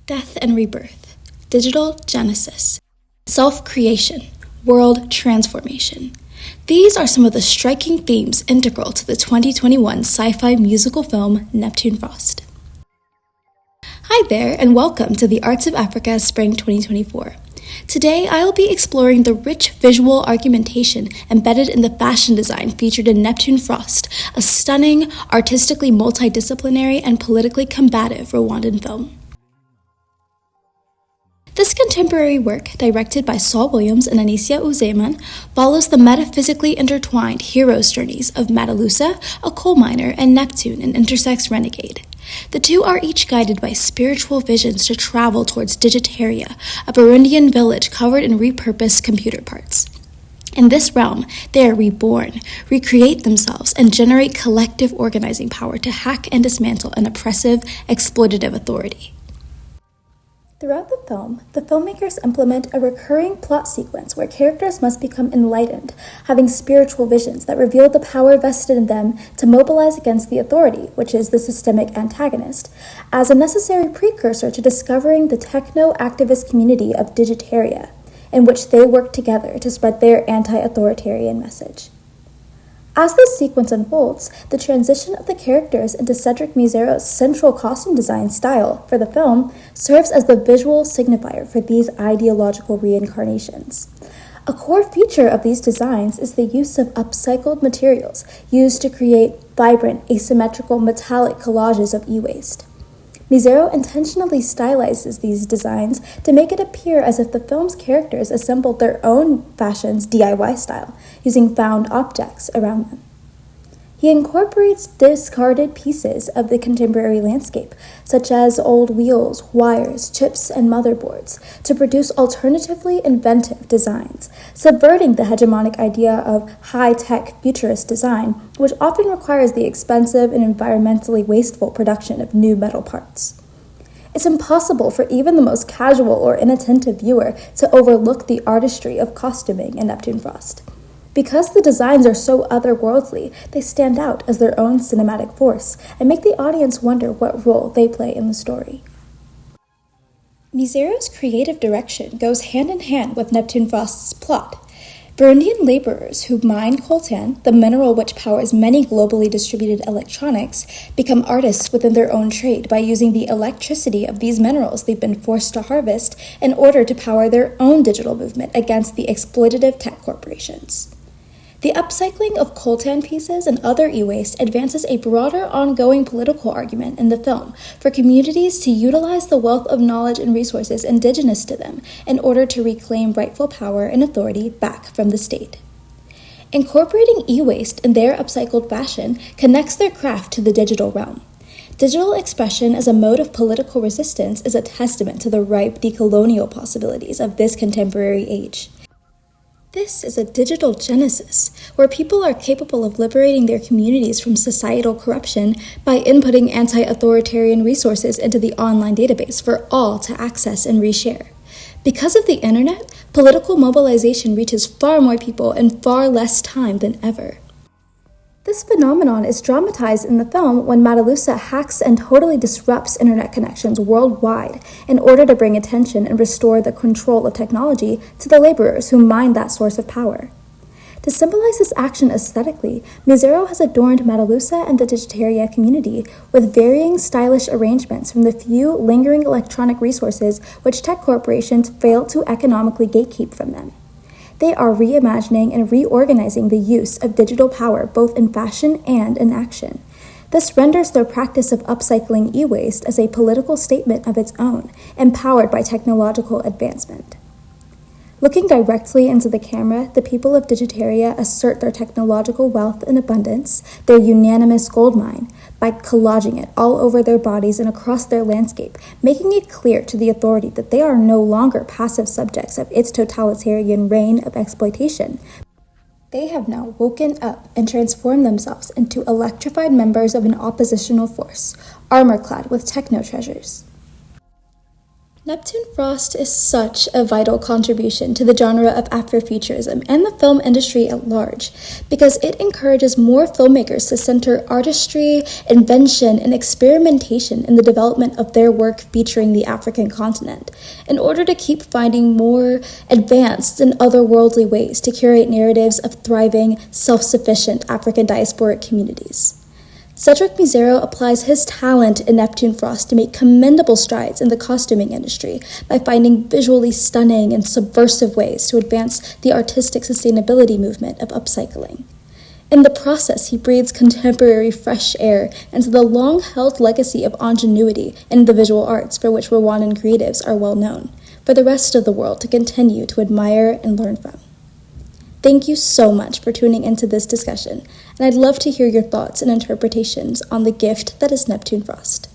Death and rebirth, digital genesis, self-creation, world transformation. These are some of the striking themes integral to the 2021 sci-fi musical film Neptune Frost. Hi there, and welcome to the Arts of Afrika Spring 2024. Today, I will be exploring the rich visual argumentation embedded in the fashion design featured in Neptune Frost, a stunning, artistically multidisciplinary, and politically combative Rwandan film. This contemporary work, directed by Saul Williams and Anicia Uzeman, follows the metaphysically intertwined hero's journeys of Matalusa, a coal miner, and Neptune, an intersex renegade. The two are each guided by spiritual visions to travel towards Digitaria, a Burundian village covered in repurposed computer parts. In this realm, they are reborn, recreate themselves, and generate collective organizing power to hack and dismantle an oppressive, exploitative authority. Throughout the film, the filmmakers implement a recurring plot sequence where characters must become enlightened, having spiritual visions that reveal the power vested in them to mobilize against the authority, which is the systemic antagonist, as a necessary precursor to discovering the techno-activist community of Digitaria, in which they work together to spread their anti-authoritarian message. As this sequence unfolds, the transition of the characters into Cedric Mizero's central costume design style for the film serves as the visual signifier for these ideological reincarnations. A core feature of these designs is the use of upcycled materials used to create vibrant, asymmetrical, metallic collages of e-waste. Mizero intentionally stylizes these designs to make it appear as if the film's characters assembled their own fashion's DIY style, using found objects around them. He incorporates discarded pieces of the contemporary landscape, such as old wheels, wires, chips, and motherboards, to produce alternatively inventive designs, subverting the hegemonic idea of high-tech futurist design, which often requires the expensive and environmentally wasteful production of new metal parts. It's impossible for even the most casual or inattentive viewer to overlook the artistry of costuming in Neptune Frost. Because the designs are so otherworldly, they stand out as their own cinematic force and make the audience wonder what role they play in the story. Mizero's creative direction goes hand in hand with Neptune Frost's plot. Burundian laborers who mine coltan, the mineral which powers many globally distributed electronics, become artists within their own trade by using the electricity of these minerals they've been forced to harvest in order to power their own digital movement against the exploitative tech corporations. The upcycling of coltan pieces and other e-waste advances a broader ongoing political argument in the film for communities to utilize the wealth of knowledge and resources indigenous to them in order to reclaim rightful power and authority back from the state. Incorporating e-waste in their upcycled fashion connects their craft to the digital realm. Digital expression as a mode of political resistance is a testament to the ripe decolonial possibilities of this contemporary age. This is a digital genesis, where people are capable of liberating their communities from societal corruption by inputting anti-authoritarian resources into the online database for all to access and reshare. Because of the internet, political mobilization reaches far more people in far less time than ever. This phenomenon is dramatized in the film when Matalusa hacks and totally disrupts internet connections worldwide in order to bring attention and restore the control of technology to the laborers who mine that source of power. To symbolize this action aesthetically, Mizero has adorned Matalusa and the Digitaria community with varying stylish arrangements from the few lingering electronic resources which tech corporations fail to economically gatekeep from them. They are reimagining and reorganizing the use of digital power both in fashion and in action. This renders their practice of upcycling e-waste as a political statement of its own, empowered by technological advancement. Looking directly into the camera, the people of Digitaria assert their technological wealth and abundance, their unanimous gold mine, by collaging it all over their bodies and across their landscape, making it clear to the authority that they are no longer passive subjects of its totalitarian reign of exploitation. They have now woken up and transformed themselves into electrified members of an oppositional force, armor-clad with techno-treasures. Neptune Frost is such a vital contribution to the genre of Afrofuturism and the film industry at large, because it encourages more filmmakers to center artistry, invention, and experimentation in the development of their work featuring the African continent, in order to keep finding more advanced and otherworldly ways to curate narratives of thriving, self-sufficient African diasporic communities. Cedric Mizero applies his talent in Neptune Frost to make commendable strides in the costuming industry by finding visually stunning and subversive ways to advance the artistic sustainability movement of upcycling. In the process, he breathes contemporary fresh air into the long-held legacy of ingenuity in the visual arts for which Rwandan creatives are well known, for the rest of the world to continue to admire and learn from. Thank you so much for tuning into this discussion, and I'd love to hear your thoughts and interpretations on the gift that is Neptune Frost.